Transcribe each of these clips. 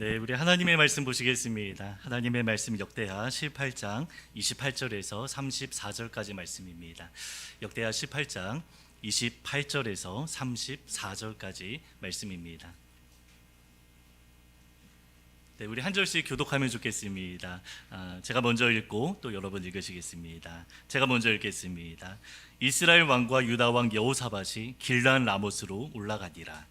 네, 우리 하나님의 말씀 보시겠습니다. 하나님의 말씀 역대하 18장 28절에서 34절까지 말씀입니다. 역대하 18장 28절에서 34절까지 말씀입니다. 네, 우리 한 절씩 교독하면 좋겠습니다. 제가 먼저 읽고 또 여러분 읽으시겠습니다. 제가 먼저 읽겠습니다. 이스라엘 왕과 유다 왕 여호사밧이 길란 라못으로 올라가니라.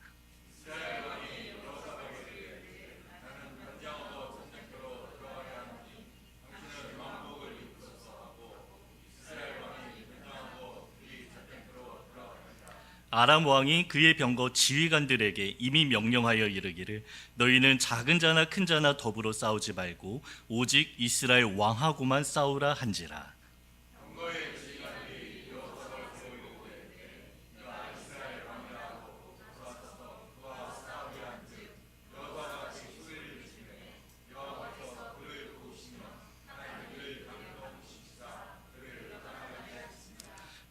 아람 왕이 그의 병거 지휘관들에게 이미 명령하여 이르기를 너희는 작은 자나 큰 자나 더불어 싸우지 말고 오직 이스라엘 왕하고만 싸우라 한지라.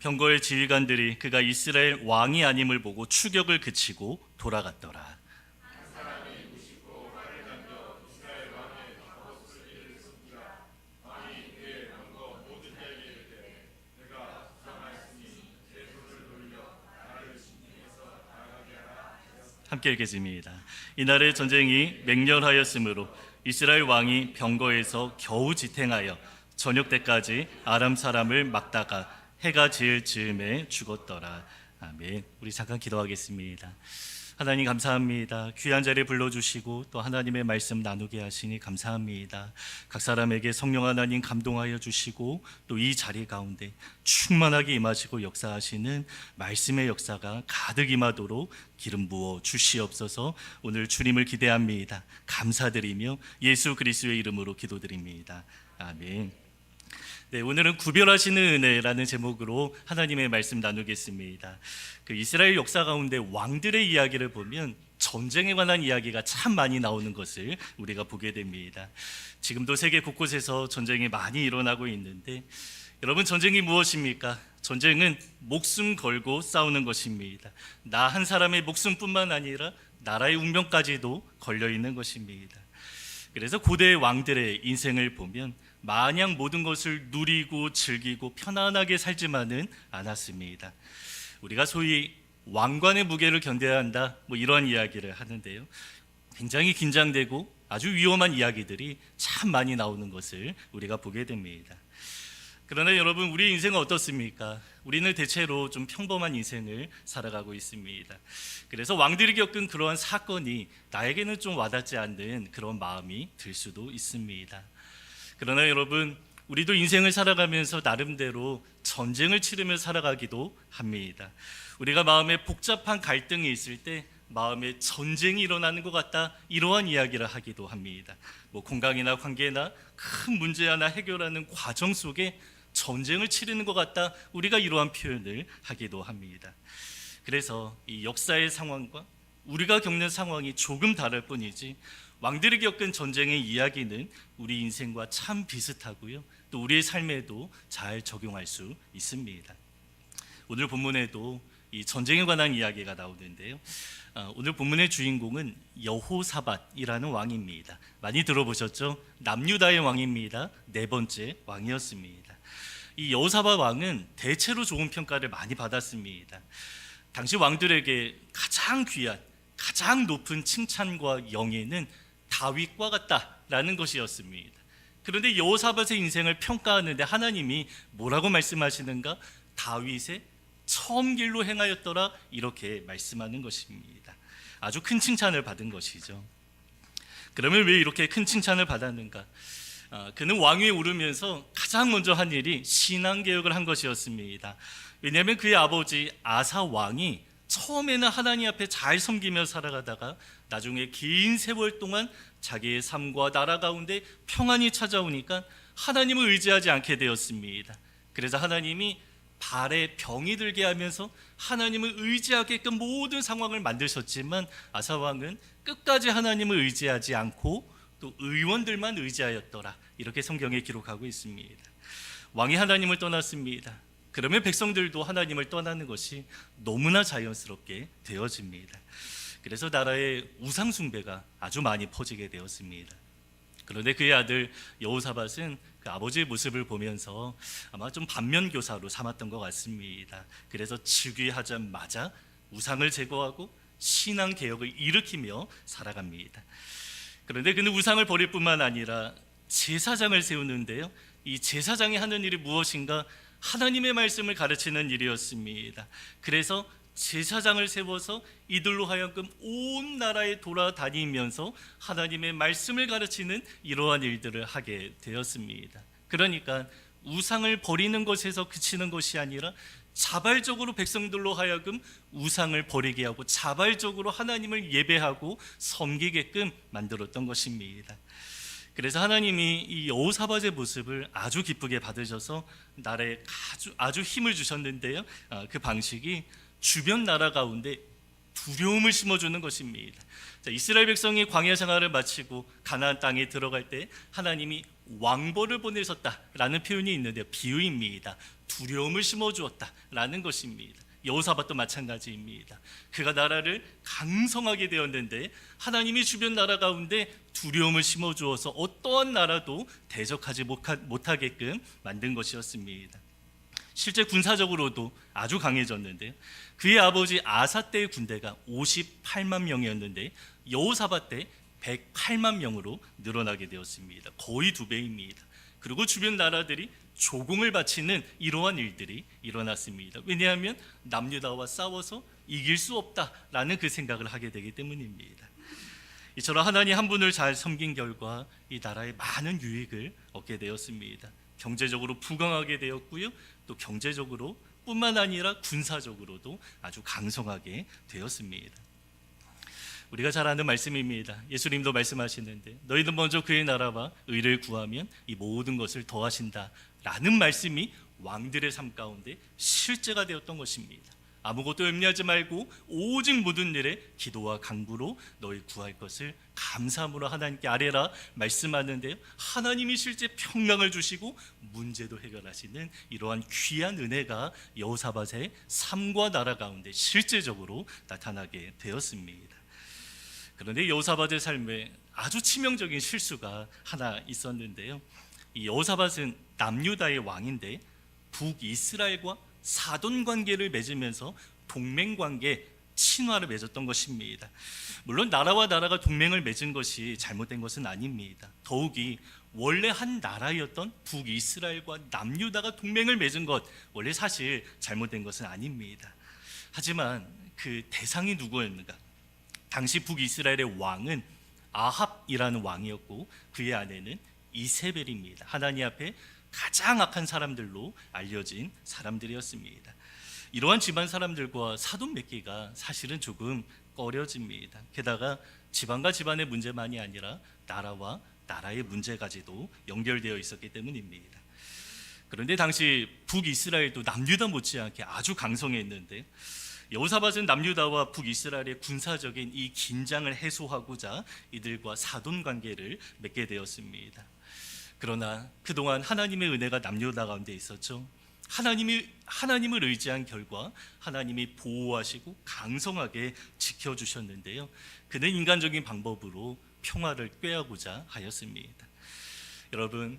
병거의 지휘관들이 그가 이스라엘 왕이 아님을 보고 추격을 그치고 돌아갔더라. 함께 읽겠습니다. 이날의 전쟁이 맹렬하였으므로 이스라엘 왕이 병거에서 겨우 지탱하여 저녁 때까지 아람 사람을 막다가 해가 질 즈음에 죽었더라. 아멘. 우리 잠깐 기도하겠습니다. 하나님 감사합니다. 귀한 자리에 불러주시고 또 하나님의 말씀 나누게 하시니 감사합니다. 각 사람에게 성령 하나님 감동하여 주시고 또 이 자리 가운데 충만하게 임하시고 역사하시는 말씀의 역사가 가득 임하도록 기름 부어 주시옵소서. 오늘 주님을 기대합니다. 감사드리며 예수 그리스도의 이름으로 기도드립니다. 아멘. 네, 오늘은 구별하시는 은혜라는 제목으로 하나님의 말씀 나누겠습니다. 그 이스라엘 역사 가운데 왕들의 이야기를 보면 전쟁에 관한 이야기가 참 많이 나오는 것을 우리가 보게 됩니다. 지금도 세계 곳곳에서 전쟁이 많이 일어나고 있는데 여러분, 전쟁이 무엇입니까? 전쟁은 목숨 걸고 싸우는 것입니다. 나 한 사람의 목숨뿐만 아니라 나라의 운명까지도 걸려 있는 것입니다. 그래서 고대 왕들의 인생을 보면 마냥 모든 것을 누리고 즐기고 편안하게 살지만은 않았습니다. 우리가 소위 왕관의 무게를 견뎌야 한다, 이러한 이야기를 하는데요. 굉장히 긴장되고 아주 위험한 이야기들이 참 많이 나오는 것을 우리가 보게 됩니다. 그러나 여러분, 우리 인생은 어떻습니까? 우리는 대체로 좀 평범한 인생을 살아가고 있습니다. 그래서 왕들이 겪은 그러한 사건이 나에게는 좀 와닿지 않는 그런 마음이 들 수도 있습니다. 그러나 여러분, 우리도 인생을 살아가면서 나름대로 전쟁을 치르며 살아가기도 합니다. 우리가 마음에 복잡한 갈등이 있을 때 마음에 전쟁이 일어나는 것 같다, 이러한 이야기를 하기도 합니다. 건강이나 관계나 큰 문제 하나 해결하는 과정 속에 전쟁을 치르는 것 같다, 우리가 이러한 표현을 하기도 합니다. 그래서 이 역사의 상황과 우리가 겪는 상황이 조금 다를 뿐이지 왕들이 겪은 전쟁의 이야기는 우리 인생과 참 비슷하고요, 또 우리의 삶에도 잘 적용할 수 있습니다. 오늘 본문에도 이 전쟁에 관한 이야기가 나오는데요. 오늘 본문의 주인공은 여호사밧이라는 왕입니다. 많이 들어보셨죠? 남유다의 왕입니다. 네 번째 왕이었습니다. 이 여호사밧 왕은 대체로 좋은 평가를 많이 받았습니다. 당시 왕들에게 가장 귀한, 가장 높은 칭찬과 영예는 다윗과 같다라는 것이었습니다. 그런데 여호사밧의 인생을 평가하는데 하나님이 뭐라고 말씀하시는가? 다윗의 처음 길로 행하였더라, 이렇게 말씀하는 것입니다. 아주 큰 칭찬을 받은 것이죠. 그러면 왜 이렇게 큰 칭찬을 받았는가? 그는 왕위에 오르면서 가장 먼저 한 일이 신앙개혁을 한 것이었습니다. 왜냐하면 그의 아버지 아사 왕이 처음에는 하나님 앞에 잘 섬기며 살아가다가 나중에 긴 세월 동안 자기의 삶과 나라 가운데 평안이 찾아오니까 하나님을 의지하지 않게 되었습니다. 그래서 하나님이 발에 병이 들게 하면서 하나님을 의지하게끔 모든 상황을 만드셨지만 아사 왕은 끝까지 하나님을 의지하지 않고 또 의원들만 의지하였더라, 이렇게 성경에 기록하고 있습니다. 왕이 하나님을 떠났습니다. 그러면 백성들도 하나님을 떠나는 것이 너무나 자연스럽게 되어집니다. 그래서 나라의 우상 숭배가 아주 많이 퍼지게 되었습니다. 그런데 그의 아들 여호사밧은 그 아버지의 모습을 보면서 아마 좀 반면교사로 삼았던 것 같습니다. 그래서 즉위하자마자 우상을 제거하고 신앙 개혁을 일으키며 살아갑니다. 그런데 그는 우상을 버릴 뿐만 아니라 제사장을 세우는데요, 이 제사장이 하는 일이 무엇인가? 하나님의 말씀을 가르치는 일이었습니다. 그래서 제사장을 세워서 이들로 하여금 온 나라에 돌아다니면서 하나님의 말씀을 가르치는 이러한 일들을 하게 되었습니다. 그러니까 우상을 버리는 것에서 그치는 것이 아니라 자발적으로 백성들로 하여금 우상을 버리게 하고 자발적으로 하나님을 예배하고 섬기게끔 만들었던 것입니다. 그래서 하나님이 이 여호사밧의 모습을 아주 기쁘게 받으셔서 나라에 아주 힘을 주셨는데요, 그 방식이 주변 나라 가운데 두려움을 심어주는 것입니다. 자, 이스라엘 백성이 광야 생활을 마치고 가나안 땅에 들어갈 때 하나님이 왕벌을 보내셨다라는 표현이 있는데요, 비유입니다. 두려움을 심어주었다라는 것입니다. 여호사밧도 마찬가지입니다. 그가 나라를 강성하게 되었는데 하나님이 주변 나라 가운데 두려움을 심어주어서 어떠한 나라도 대적하지 못하게끔 만든 것이었습니다. 실제 군사적으로도 아주 강해졌는데요, 그의 아버지 아사 때의 군대가 58만 명이었는데 여호사밧 때 108만 명으로 늘어나게 되었습니다. 거의 2배입니다. 그리고 주변 나라들이 조공을 바치는 이러한 일들이 일어났습니다. 왜냐하면 남유다와 싸워서 이길 수 없다라는 그 생각을 하게 되기 때문입니다. 이처럼 하나님 한 분을 잘 섬긴 결과 이 나라에 많은 유익을 얻게 되었습니다. 경제적으로 부강하게 되었고요, 또 경제적으로 뿐만 아니라 군사적으로도 아주 강성하게 되었습니다. 우리가 잘 아는 말씀입니다. 예수님도 말씀하시는데 너희는 먼저 그의 나라와 의를 구하면 이 모든 것을 더하신다 라는 말씀이 왕들의 삶 가운데 실제가 되었던 것입니다. 아무것도 염려하지 말고 오직 모든 일에 기도와 간구로 너희 구할 것을 감사함으로 하나님께 아뢰라 말씀하는데요, 하나님이 실제 평강을 주시고 문제도 해결하시는 이러한 귀한 은혜가 여호사밧의 삶과 나라 가운데 실제적으로 나타나게 되었습니다. 그런데 여호사밧의 삶에 아주 치명적인 실수가 하나 있었는데요, 이 여호사밧은 남유다의 왕인데 북이스라엘과 사돈 관계를 맺으면서 동맹 관계, 친화를 맺었던 것입니다. 물론 나라와 나라가 동맹을 맺은 것이 잘못된 것은 아닙니다. 더욱이 원래 한 나라였던 북이스라엘과 남유다가 동맹을 맺은 것, 원래 사실 잘못된 것은 아닙니다. 하지만 그 대상이 누구였는가? 당시 북이스라엘의 왕은 아합이라는 왕이었고 그의 아내는 이세벨입니다. 하나님 앞에 가장 악한 사람들로 알려진 사람들이었습니다. 이러한 집안 사람들과 사돈 맺기가 사실은 조금 꺼려집니다. 게다가 집안과 집안의 문제만이 아니라 나라와 나라의 문제까지도 연결되어 있었기 때문입니다. 그런데 당시 북이스라엘도 남유다 못지않게 아주 강성했는데 여호사밧은 남유다와 북이스라엘의 군사적인 이 긴장을 해소하고자 이들과 사돈 관계를 맺게 되었습니다. 그러나 그동안 하나님의 은혜가 남유다 가운데 있었죠. 하나님을 의지한 결과 하나님이 보호하시고 강성하게 지켜주셨는데요, 그는 인간적인 방법으로 평화를 꾀하고자 하였습니다. 여러분,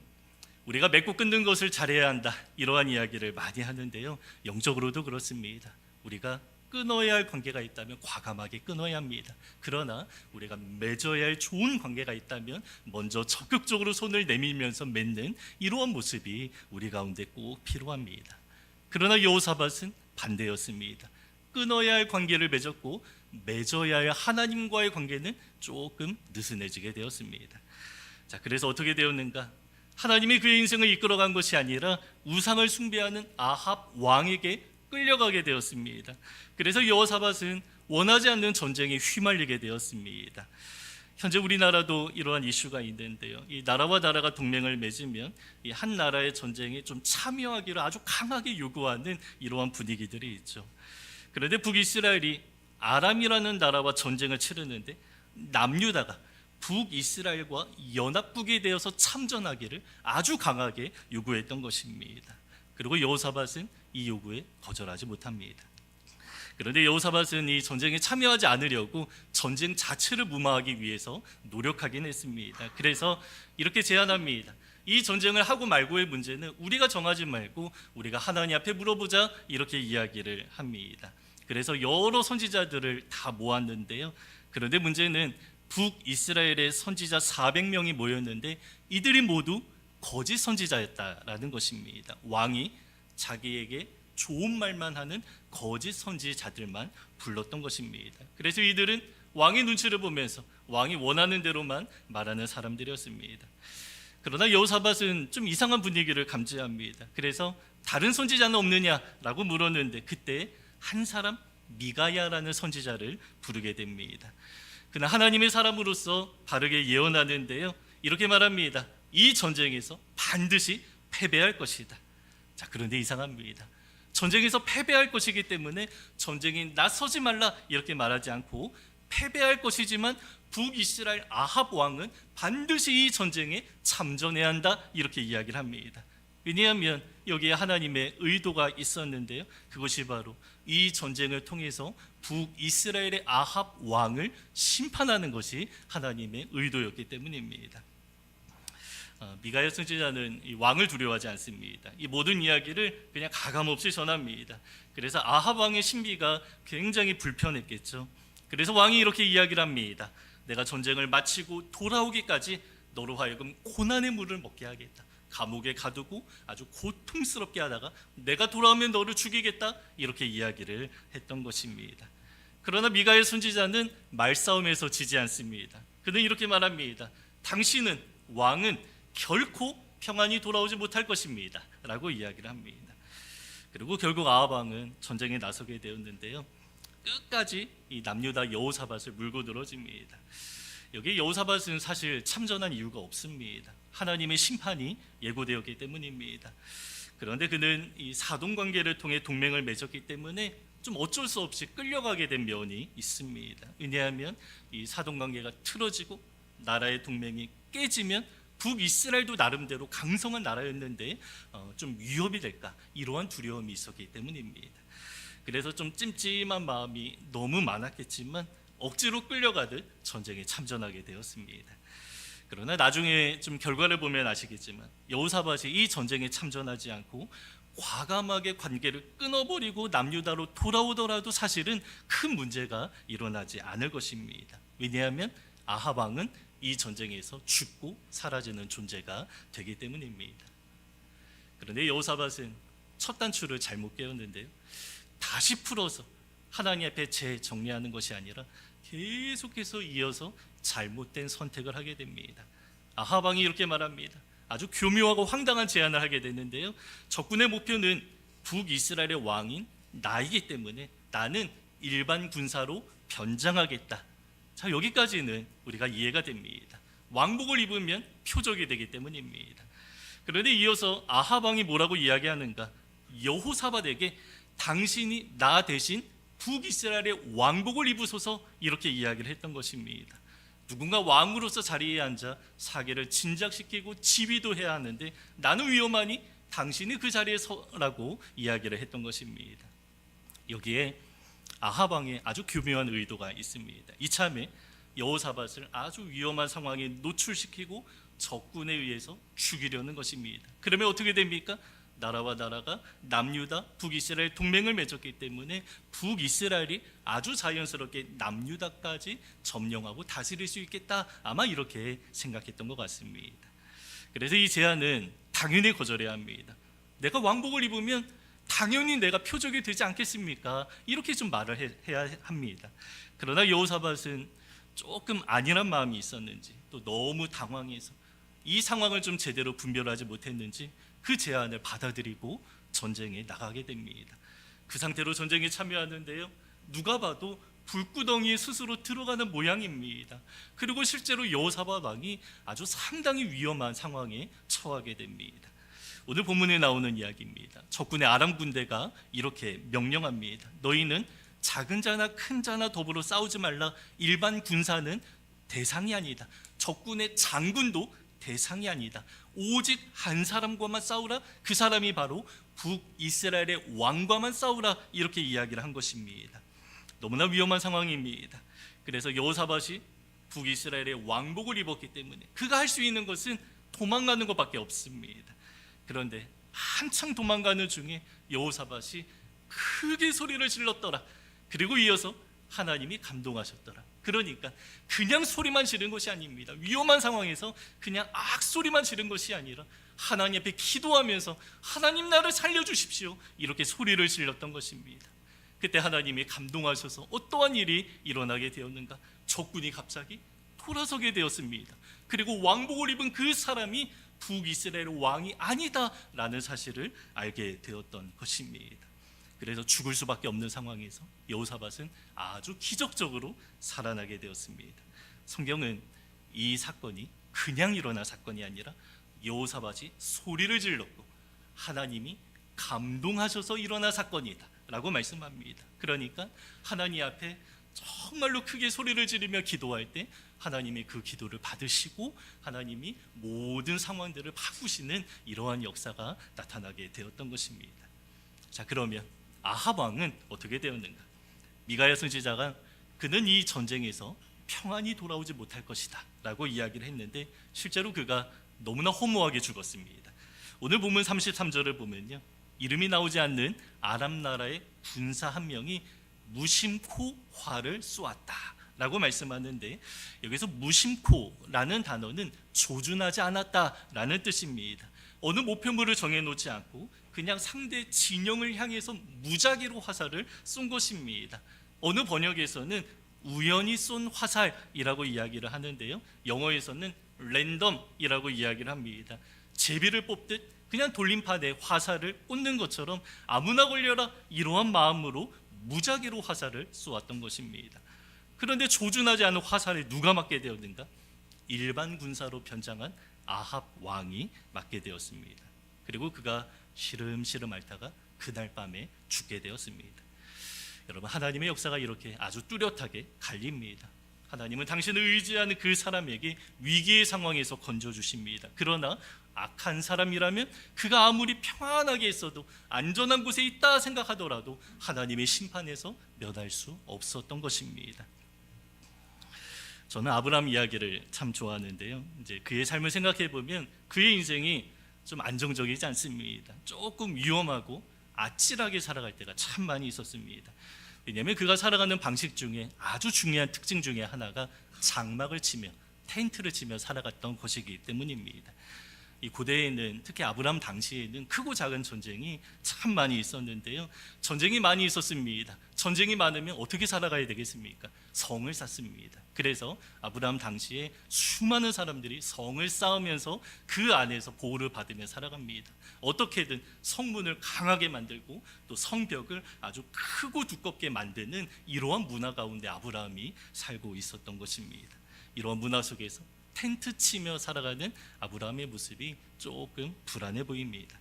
우리가 맺고 끊는 것을 잘해야 한다, 이러한 이야기를 많이 하는데요, 영적으로도 그렇습니다. 우리가 끊어야 할 관계가 있다면 과감하게 끊어야 합니다. 그러나 우리가 맺어야 할 좋은 관계가 있다면 먼저 적극적으로 손을 내밀면서 맺는 이러한 모습이 우리 가운데 꼭 필요합니다. 그러나 여호사밧은 반대였습니다. 끊어야 할 관계를 맺었고 맺어야 할 하나님과의 관계는 조금 느슨해지게 되었습니다. 자, 그래서 어떻게 되었는가? 하나님이 그의 인생을 이끌어간 것이 아니라 우상을 숭배하는 아합 왕에게 끌려가게 되었습니다. 그래서 여호사밧은 원하지 않는 전쟁에 휘말리게 되었습니다. 현재 우리나라도 이러한 이슈가 있는데요, 이 나라와 나라가 동맹을 맺으면 이 한 나라의 전쟁에 좀 참여하기를 아주 강하게 요구하는 이러한 분위기들이 있죠. 그런데 북이스라엘이 아람이라는 나라와 전쟁을 치르는데 남유다가 북이스라엘과 연합국이 되어서 참전하기를 아주 강하게 요구했던 것입니다. 그리고 여호사밧은 이 요구에 거절하지 못합니다. 그런데 여호사밧은 이 전쟁에 참여하지 않으려고 전쟁 자체를 무마하기 위해서 노력하긴 했습니다. 그래서 이렇게 제안합니다. 이 전쟁을 하고 말고의 문제는 우리가 정하지 말고 우리가 하나님 앞에 물어보자, 이렇게 이야기를 합니다. 그래서 여러 선지자들을 다 모았는데요. 그런데 문제는 북이스라엘의 선지자 400명이 모였는데 이들이 모두 거짓 선지자였다라는 것입니다. 왕이 자기에게 좋은 말만 하는 거짓 선지자들만 불렀던 것입니다. 그래서 이들은 왕의 눈치를 보면서 왕이 원하는 대로만 말하는 사람들이었습니다. 그러나 여호사밧은 좀 이상한 분위기를 감지합니다. 그래서 다른 선지자는 없느냐라고 물었는데 그때 한 사람, 미가야라는 선지자를 부르게 됩니다. 그는 하나님의 사람으로서 바르게 예언하는데요, 이렇게 말합니다. 이 전쟁에서 반드시 패배할 것이다. 자, 그런데 이상합니다. 전쟁에서 패배할 것이기 때문에 전쟁에 나서지 말라 이렇게 말하지 않고 패배할 것이지만 북이스라엘 아합 왕은 반드시 이 전쟁에 참전해야 한다 이렇게 이야기를 합니다. 왜냐하면 여기에 하나님의 의도가 있었는데요, 그것이 바로 이 전쟁을 통해서 북이스라엘의 아합 왕을 심판하는 것이 하나님의 의도였기 때문입니다. 미가야 선지자는 이 왕을 두려워하지 않습니다. 이 모든 이야기를 그냥 가감없이 전합니다. 그래서 아합 왕의 신비가 굉장히 불편했겠죠. 그래서 왕이 이렇게 이야기를 합니다. 내가 전쟁을 마치고 돌아오기까지 너로 하여금 고난의 물을 먹게 하겠다. 감옥에 가두고 아주 고통스럽게 하다가 내가 돌아오면 너를 죽이겠다, 이렇게 이야기를 했던 것입니다. 그러나 미가야 선지자는 말싸움에서 지지 않습니다. 그는 이렇게 말합니다. 당신은, 왕은 결코 평안히 돌아오지 못할 것입니다 라고 이야기를 합니다. 그리고 결국 아합 왕은 전쟁에 나서게 되었는데요, 끝까지 이 남유다 여호사밧을 물고 늘어집니다. 여기 여호사밧은 사실 참전한 이유가 없습니다. 하나님의 심판이 예고되었기 때문입니다. 그런데 그는 이 사돈관계를 통해 동맹을 맺었기 때문에 좀 어쩔 수 없이 끌려가게 된 면이 있습니다. 왜냐하면 이 사돈관계가 틀어지고 나라의 동맹이 깨지면 북이스라엘도 나름대로 강성한 나라였는데 좀 위협이 될까, 이러한 두려움이 있었기 때문입니다. 그래서 좀 찜찜한 마음이 너무 많았겠지만 억지로 끌려가듯 전쟁에 참전하게 되었습니다. 그러나 나중에 좀 결과를 보면 아시겠지만 여호사밧이 이 전쟁에 참전하지 않고 과감하게 관계를 끊어버리고 남유다로 돌아오더라도 사실은 큰 문제가 일어나지 않을 것입니다. 왜냐하면 아합 왕은 이 전쟁에서 죽고 사라지는 존재가 되기 때문입니다. 그런데 여호사밧은 첫 단추를 잘못 깨웠는데요, 다시 풀어서 하나님 앞에 재정리하는 것이 아니라 계속해서 이어서 잘못된 선택을 하게 됩니다. 아합 왕이 이렇게 말합니다. 아주 교묘하고 황당한 제안을 하게 됐는데요, 적군의 목표는 북이스라엘의 왕인 나이기 때문에 나는 일반 군사로 변장하겠다. 자, 여기까지는 우리가 이해가 됩니다. 왕복을 입으면 표적이 되기 때문입니다. 그런데 이어서 아합 왕이 뭐라고 이야기하는가? 여호사밧에게 당신이 나 대신 북이스라엘의 왕복을 입으소서, 이렇게 이야기를 했던 것입니다. 누군가 왕으로서 자리에 앉아 사계를 진작시키고 지휘도 해야 하는데 나는 위험하니 당신이 그 자리에 서라고 이야기를 했던 것입니다. 여기에 아합 왕의 아주 교묘한 의도가 있습니다. 이참에 여호사밧을 아주 위험한 상황에 노출시키고 적군에 의해서 죽이려는 것입니다. 그러면 어떻게 됩니까? 나라와 나라가 남유다, 북이스라엘 동맹을 맺었기 때문에 북이스라엘이 아주 자연스럽게 남유다까지 점령하고 다스릴 수 있겠다, 아마 이렇게 생각했던 것 같습니다. 그래서 이 제안은 당연히 거절해야 합니다. 내가 왕복을 입으면 당연히 내가 표적이 되지 않겠습니까? 이렇게 좀 말을 해야 합니다. 그러나 여호사밧은 조금 안일한 마음이 있었는지 또 너무 당황해서 이 상황을 좀 제대로 분별하지 못했는지 그 제안을 받아들이고 전쟁에 나가게 됩니다. 그 상태로 전쟁에 참여하는데요, 누가 봐도 불구덩이에 스스로 들어가는 모양입니다. 그리고 실제로 여호사밧 왕이 아주 상당히 위험한 상황에 처하게 됩니다. 오늘 본문에 나오는 이야기입니다. 적군의 아람 군대가 이렇게 명령합니다. 너희는 작은 자나 큰 자나 더불어 싸우지 말라. 일반 군사는 대상이 아니다. 적군의 장군도 대상이 아니다. 오직 한 사람과만 싸우라. 그 사람이 바로 북이스라엘의 왕과만 싸우라. 이렇게 이야기를 한 것입니다. 너무나 위험한 상황입니다. 그래서 여호사밧이 북이스라엘의 왕복을 입었기 때문에 그가 할 수 있는 것은 도망가는 것밖에 없습니다. 그런데 한창 도망가는 중에 여호사밧이 크게 소리를 질렀더라. 그리고 이어서 하나님이 감동하셨더라. 그러니까 그냥 소리만 지른 것이 아닙니다. 위험한 상황에서 그냥 악소리만 지른 것이 아니라 하나님 앞에 기도하면서 하나님 나를 살려주십시오 이렇게 소리를 질렀던 것입니다. 그때 하나님이 감동하셔서 어떠한 일이 일어나게 되었는가? 적군이 갑자기 돌아서게 되었습니다. 그리고 왕복을 입은 그 사람이 북이스라엘 왕이 아니다라는 사실을 알게 되었던 것입니다. 그래서 죽을 수밖에 없는 상황에서 여호사밧은 아주 기적적으로 살아나게 되었습니다. 성경은 이 사건이 그냥 일어난 사건이 아니라 여호사밧이 소리를 질렀고 하나님이 감동하셔서 일어난 사건이다 라고 말씀합니다. 그러니까 하나님 앞에 정말로 크게 소리를 지르며 기도할 때 하나님이 그 기도를 받으시고 하나님이 모든 상황들을 바꾸시는 이러한 역사가 나타나게 되었던 것입니다. 자, 그러면 아합 왕은 어떻게 되었는가? 미가야 선지자가 그는 이 전쟁에서 평안히 돌아오지 못할 것이다 라고 이야기를 했는데 실제로 그가 너무나 허무하게 죽었습니다. 오늘 본문 33절을 보면요, 이름이 나오지 않는 아람 나라의 군사 한 명이 무심코 활을 쏘았다 라고 말씀하는데, 여기서 무심코라는 단어는 조준하지 않았다라는 뜻입니다. 어느 목표물을 정해놓지 않고 그냥 상대 진영을 향해서 무작위로 화살을 쏜 것입니다. 어느 번역에서는 우연히 쏜 화살이라고 이야기를 하는데요, 영어에서는 랜덤이라고 이야기를 합니다. 제비를 뽑듯 그냥 돌림판에 화살을 꽂는 것처럼 아무나 걸려라 이러한 마음으로 무작위로 화살을 쏘았던 것입니다. 그런데 조준하지 않은 화살에 누가 맞게 되었는가? 일반 군사로 변장한 아합 왕이 맞게 되었습니다. 그리고 그가 시름시름 앓다가 그날 밤에 죽게 되었습니다. 여러분, 하나님의 역사가 이렇게 아주 뚜렷하게 갈립니다. 하나님은 당신을 의지하는 그 사람에게 위기의 상황에서 건져주십니다. 그러나 악한 사람이라면 그가 아무리 평안하게 있어도 안전한 곳에 있다 생각하더라도 하나님의 심판에서 면할 수 없었던 것입니다. 저는 아브라함 이야기를 참 좋아하는데요, 이제 그의 삶을 생각해 보면 그의 인생이 좀 안정적이지 않습니다. 조금 위험하고 아찔하게 살아갈 때가 참 많이 있었습니다. 왜냐하면 그가 살아가는 방식 중에 아주 중요한 특징 중에 하나가 장막을 치며 텐트를 치며 살아갔던 것이기 때문입니다. 이 고대에는, 특히 아브라함 당시에는 크고 작은 전쟁이 참 많이 있었는데요, 전쟁이 많이 있었습니다. 전쟁이 많으면 어떻게 살아가야 되겠습니까? 성을 쌓습니다. 그래서 아브라함 당시에 수많은 사람들이 성을 쌓으면서 그 안에서 보호를 받으며 살아갑니다. 어떻게든 성문을 강하게 만들고 또 성벽을 아주 크고 두껍게 만드는 이러한 문화 가운데 아브라함이 살고 있었던 것입니다. 이러한 문화 속에서 텐트 치며 살아가는 아브라함의 모습이 조금 불안해 보입니다.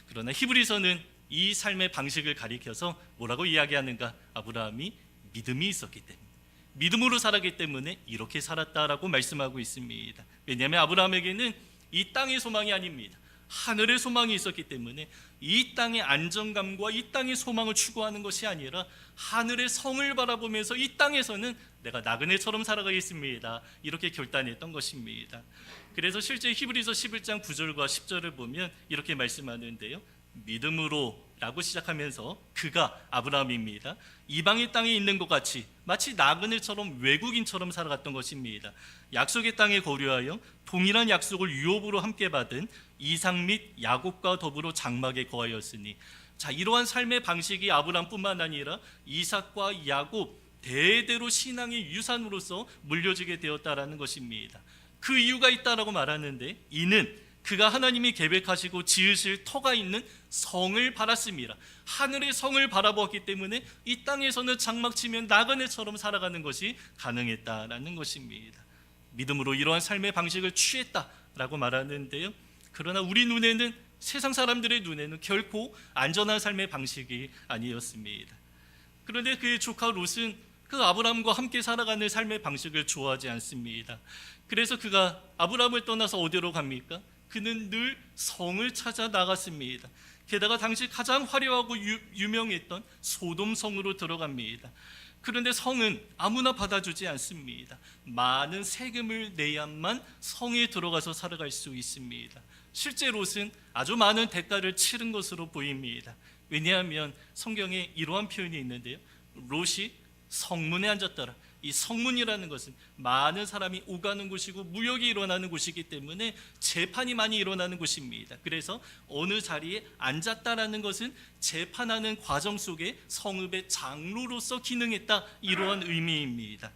그러나 히브리서는 이 삶의 방식을 가리켜서 뭐라고 이야기하는가? 아브라함이 믿음이 있었기 때문에, 믿음으로 살았기 때문에 이렇게 살았다라고 말씀하고 있습니다. 왜냐하면 아브라함에게는 이 땅의 소망이 아닙니다. 하늘의 소망이 있었기 때문에 이 땅의 안정감과 이 땅의 소망을 추구하는 것이 아니라 하늘의 성을 바라보면서 이 땅에서는 내가 나그네처럼 살아가겠습니다, 이렇게 결단했던 것입니다. 그래서 실제 히브리서 11장 9절과 10절을 보면 이렇게 말씀하는데요, 믿음으로 라고 시작하면서 그가, 아브라함입니다, 이방의 땅에 있는 것 같이 마치 나그네처럼 외국인처럼 살아갔던 것입니다. 약속의 땅에 거류하여 동일한 약속을 유업으로 함께 받은 이삭 및 야곱과 더불어 장막에 거하였으니, 자, 이러한 삶의 방식이 아브라함뿐만 아니라 이삭과 야곱 대대로 신앙의 유산으로서 물려지게 되었다라는 것입니다. 그 이유가 있다라고 말하는데, 이는 그가 하나님이 계획하시고 지으실 터가 있는 성을 바랐습니다. 하늘의 성을 바라보았기 때문에 이 땅에서는 장막치면 나그네처럼 살아가는 것이 가능했다라는 것입니다. 믿음으로 이러한 삶의 방식을 취했다라고 말하는데요, 그러나 우리 눈에는, 세상 사람들의 눈에는 결코 안전한 삶의 방식이 아니었습니다. 그런데 그의 조카 롯은 그 아브라함과 함께 살아가는 삶의 방식을 좋아하지 않습니다. 그래서 그가 아브라함을 떠나서 어디로 갑니까? 그는 늘 성을 찾아 나갔습니다. 게다가 당시 가장 화려하고 유명했던 소돔 성으로 들어갑니다. 그런데 성은 아무나 받아주지 않습니다. 많은 세금을 내야만 성에 들어가서 살아갈 수 있습니다. 실제 롯은 아주 많은 대가를 치른 것으로 보입니다. 왜냐하면 성경에 이러한 표현이 있는데요, 롯이 성문에 앉았더라. 이 성문이라는 것은 많은 사람이 오가는 곳이고 무역이 일어나는 곳이기 때문에 재판이 많이 일어나는 곳입니다. 그래서 어느 자리에 앉았다라는 것은 재판하는 과정 속에 성읍의 장로로서 기능했다, 이러한 의미입니다.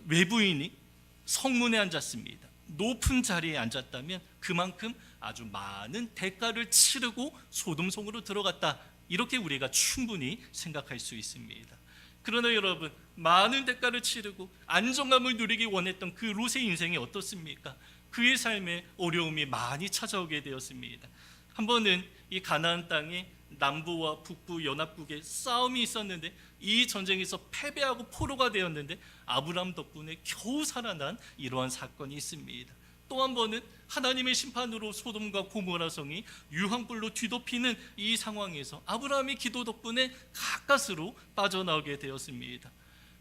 외부인이 성문에 앉았습니다. 높은 자리에 앉았다면 그만큼 아주 많은 대가를 치르고 소돔성으로 들어갔다, 이렇게 우리가 충분히 생각할 수 있습니다. 그러나 여러분, 많은 대가를 치르고 안정감을 누리기 원했던 그 롯의 인생이 어떻습니까? 그의 삶에 어려움이 많이 찾아오게 되었습니다. 한 번은 이 가나안 땅에 남부와 북부 연합국의 싸움이 있었는데 이 전쟁에서 패배하고 포로가 되었는데 아브라함 덕분에 겨우 살아난 이러한 사건이 있습니다. 또 한 번은 하나님의 심판으로 소돔과 고모라 성이 유황불로 뒤덮이는 이 상황에서 아브라함의 기도 덕분에 가까스로 빠져나오게 되었습니다.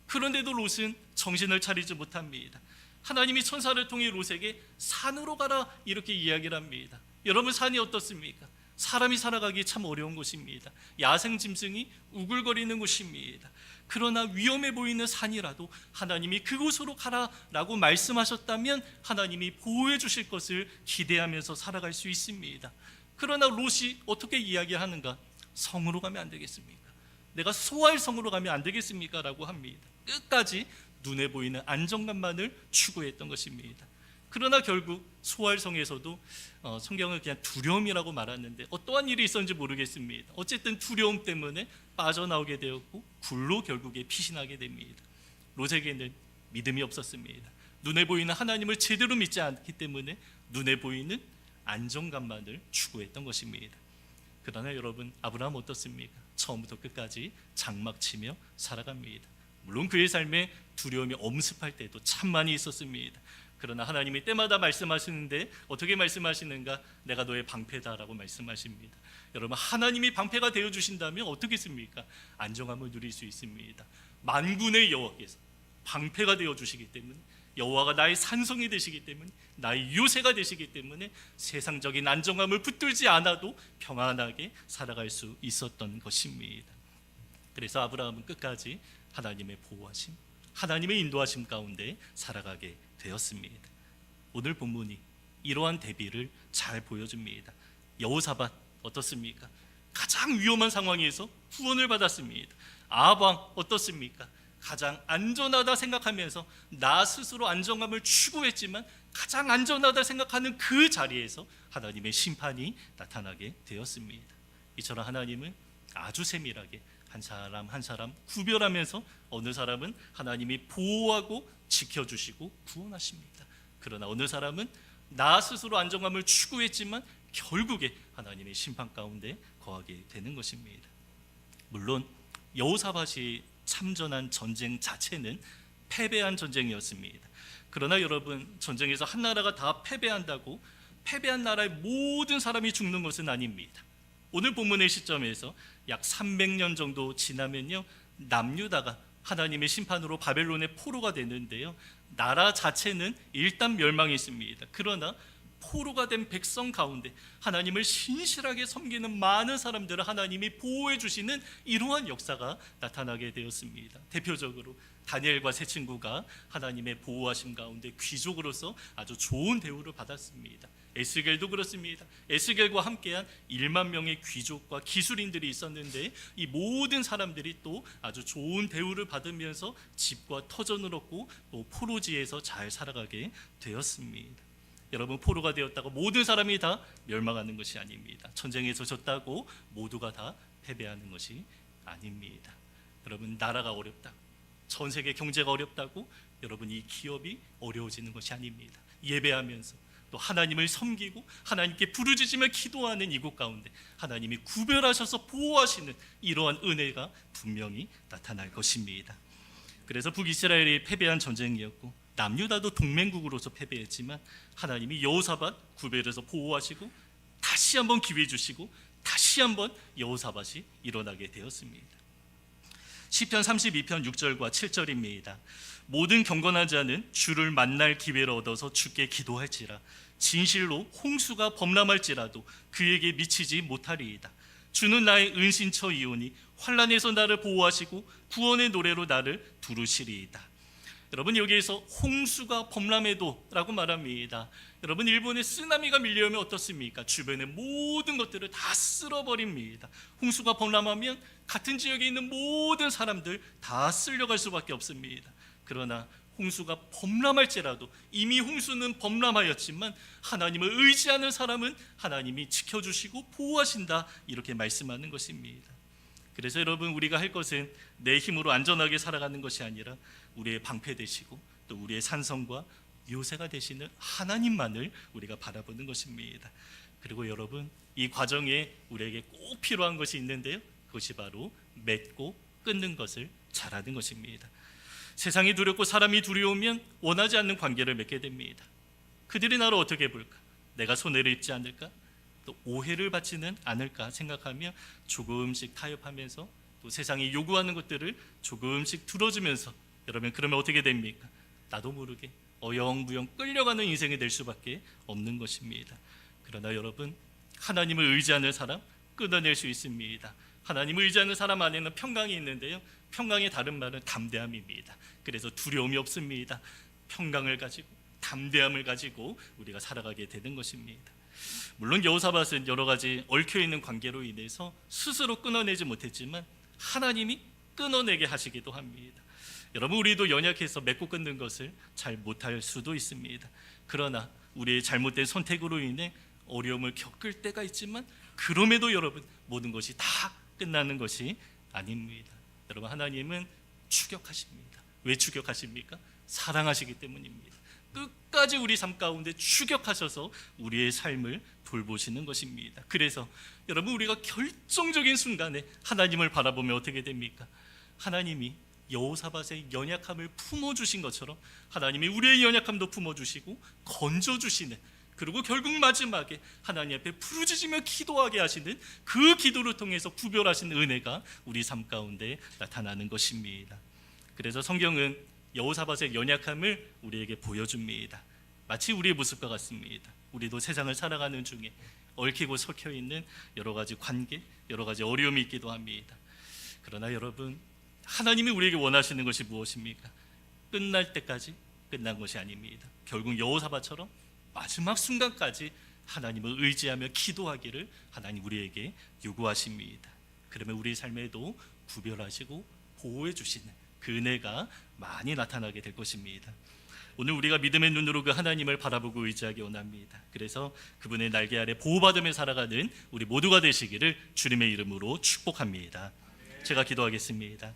그런데도 롯은 정신을 차리지 못합니다. 하나님이 천사를 통해 롯에게 산으로 가라, 이렇게 이야기를 합니다. 여러분, 산이 어떻습니까? 사람이 살아가기 참 어려운 곳입니다. 야생짐승이 우글거리는 곳입니다. 그러나 위험해 보이는 산이라도 하나님이 그곳으로 가라라고 말씀하셨다면 하나님이 보호해 주실 것을 기대하면서 살아갈 수 있습니다. 그러나 롯이 어떻게 이야기하는가? 성으로 가면 안 되겠습니까? 내가 소알 성으로 가면 안 되겠습니까? 라고 합니다. 끝까지 눈에 보이는 안정감만을 추구했던 것입니다. 그러나 결국 소알성에서도 성경은 그냥 두려움이라고 말하는데 어떠한 일이 있었는지 모르겠습니다. 어쨌든 두려움 때문에 빠져나오게 되었고 굴로 결국에 피신하게 됩니다. 롯에게는 믿음이 없었습니다. 눈에 보이는 하나님을 제대로 믿지 않기 때문에 눈에 보이는 안정감만을 추구했던 것입니다. 그러나 여러분, 아브라함 어떻습니까? 처음부터 끝까지 장막치며 살아갑니다. 물론 그의 삶에 두려움이 엄습할 때도 참 많이 있었습니다. 그러나 하나님이 때마다 말씀하시는데 어떻게 말씀하시는가? 내가 너의 방패다라고 말씀하십니다. 여러분, 하나님이 방패가 되어주신다면 어떻겠습니까? 안정함을 누릴 수 있습니다. 만군의 여호와께서 방패가 되어주시기 때문에, 여호와가 나의 산성이 되시기 때문에, 나의 요새가 되시기 때문에 세상적인 안정함을 붙들지 않아도 평안하게 살아갈 수 있었던 것입니다. 그래서 아브라함은 끝까지 하나님의 보호하심, 하나님의 인도하심 가운데 살아가게 되었습니다. 오늘 본문이 이러한 대비를 잘 보여줍니다. 여호사밧 어떻습니까? 가장 위험한 상황에서 구원을 받았습니다. 아합 왕 어떻습니까? 가장 안전하다 생각하면서 나 스스로 안정감을 추구했지만 가장 안전하다 생각하는 그 자리에서 하나님의 심판이 나타나게 되었습니다. 이처럼 하나님은 아주 세밀하게 한 사람 한 사람 구별하면서 어느 사람은 하나님이 보호하고 지켜주시고 구원하십니다. 그러나 어느 사람은 나 스스로 안정감을 추구했지만 결국에 하나님의 심판 가운데 거하게 되는 것입니다. 물론 여호사밧이 참전한 전쟁 자체는 패배한 전쟁이었습니다. 그러나 여러분, 전쟁에서 한 나라가 다 패배한다고 패배한 나라의 모든 사람이 죽는 것은 아닙니다. 오늘 본문의 시점에서 약 300년 정도 지나면요, 남유다가 하나님의 심판으로 바벨론의 포로가 되는데요, 나라 자체는 일단 멸망했습니다. 그러나 포로가 된 백성 가운데 하나님을 신실하게 섬기는 많은 사람들을 하나님이 보호해 주시는 이러한 역사가 나타나게 되었습니다. 대표적으로 다니엘과 세 친구가 하나님의 보호하심 가운데 귀족으로서 아주 좋은 대우를 받았습니다. 에스겔도 그렇습니다. 에스겔과 함께한 1만 명의 귀족과 기술인들이 있었는데 이 모든 사람들이 또 아주 좋은 대우를 받으면서 집과 터전을 얻고 또 포로지에서 잘 살아가게 되었습니다. 여러분, 포로가 되었다고 모든 사람이 다 멸망하는 것이 아닙니다. 전쟁에서 졌다고 모두가 다 패배하는 것이 아닙니다. 여러분, 나라가 어렵다고, 전 세계 경제가 어렵다고 여러분 이 기업이 어려워지는 것이 아닙니다. 예배하면서 또 하나님을 섬기고 하나님께 부르짖으며 기도하는 이곳 가운데 하나님이 구별하셔서 보호하시는 이러한 은혜가 분명히 나타날 것입니다. 그래서 북이스라엘이 패배한 전쟁이었고 남유다도 동맹국으로서 패배했지만 하나님이 여호사밧 구별해서 보호하시고 다시 한번 기회 주시고 다시 한번 여호사밧이 일어나게 되었습니다. 시편 32편 6절과 7절입니다. 모든 경건한 자는 주를 만날 기회를 얻어서 주께 기도할지라. 진실로 홍수가 범람할지라도 그에게 미치지 못하리이다. 주는 나의 은신처이오니 환난에서 나를 보호하시고 구원의 노래로 나를 두르시리이다. 여러분, 여기에서 홍수가 범람해도 라고 말합니다. 여러분, 일본에 쓰나미가 밀려오면 어떻습니까? 주변의 모든 것들을 다 쓸어버립니다. 홍수가 범람하면 같은 지역에 있는 모든 사람들 다 쓸려갈 수밖에 없습니다. 그러나 홍수가 범람할지라도 이미 홍수는 범람하였지만 하나님을 의지하는 사람은 하나님이 지켜주시고 보호하신다, 이렇게 말씀하는 것입니다. 그래서 여러분, 우리가 할 것은 내 힘으로 안전하게 살아가는 것이 아니라 우리의 방패 되시고 또 우리의 산성과 요새가 되시는 하나님만을 우리가 바라보는 것입니다. 그리고 여러분, 이 과정에 우리에게 꼭 필요한 것이 있는데요, 그것이 바로 맺고 끊는 것을 잘하는 것입니다. 세상이 두렵고 사람이 두려우면 원하지 않는 관계를 맺게 됩니다. 그들이 나를 어떻게 볼까? 내가 손해를 입지 않을까? 또 오해를 받지는 않을까 생각하며 조금씩 타협하면서 또 세상이 요구하는 것들을 조금씩 들어주면서, 여러분, 그러면 어떻게 됩니까? 나도 모르게 어영부영 끌려가는 인생이 될 수밖에 없는 것입니다. 그러나 여러분, 하나님을 의지하는 사람 끊어낼 수 있습니다. 하나님을 의지하는 사람 안에는 평강이 있는데요, 평강의 다른 말은 담대함입니다. 그래서 두려움이 없습니다. 평강을 가지고 담대함을 가지고 우리가 살아가게 되는 것입니다. 물론 여호사밧은 여러 가지 얽혀있는 관계로 인해서 스스로 끊어내지 못했지만 하나님이 끊어내게 하시기도 합니다. 여러분, 우리도 연약해서 맺고 끊는 것을 잘 못할 수도 있습니다. 그러나 우리의 잘못된 선택으로 인해 어려움을 겪을 때가 있지만 그럼에도 여러분, 모든 것이 다 끝나는 것이 아닙니다. 여러분, 하나님은 추격하십니다. 왜 추격하십니까? 사랑하시기 때문입니다. 끝까지 우리 삶 가운데 추격하셔서 우리의 삶을 돌보시는 것입니다. 그래서 여러분, 우리가 결정적인 순간에 하나님을 바라보면 어떻게 됩니까? 하나님이 여호사밧의 연약함을 품어주신 것처럼 하나님이 우리의 연약함도 품어주시고 건져주시는, 그리고 결국 마지막에 하나님 앞에 부르짖으며 기도하게 하시는 그 기도를 통해서 구별하신 은혜가 우리 삶 가운데 나타나는 것입니다. 그래서 성경은 여호사밧의 연약함을 우리에게 보여줍니다. 마치 우리의 모습과 같습니다. 우리도 세상을 살아가는 중에 얽히고 섞여 있는 여러 가지 관계, 여러 가지 어려움이 있기도 합니다. 그러나 여러분, 하나님이 우리에게 원하시는 것이 무엇입니까? 끝날 때까지 끝난 것이 아닙니다. 결국 여호사밧처럼 마지막 순간까지 하나님을 의지하며 기도하기를 하나님 우리에게 요구하십니다. 그러면 우리 삶에도 구별하시고 보호해 주시는 그 은혜가 많이 나타나게 될 것입니다. 오늘 우리가 믿음의 눈으로 그 하나님을 바라보고 의지하기 원합니다. 그래서 그분의 날개 아래 보호받으며 살아가는 우리 모두가 되시기를 주님의 이름으로 축복합니다. 제가 기도하겠습니다.